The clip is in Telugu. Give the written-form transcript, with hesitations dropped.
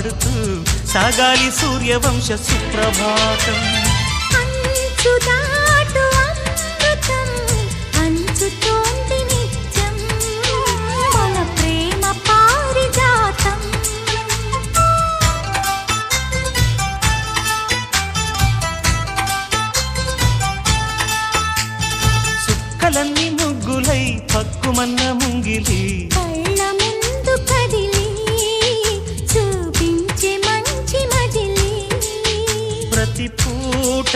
పాడుతూ సాగాలి సూర్యవంశ సుప్రభాతం. సుక్కలన్నీ ముగ్గులై పక్కుమన్న ముంగిలి కళ్ళ ముందు కదిలి చూపించే మంచి మజిలి ప్రతి పూట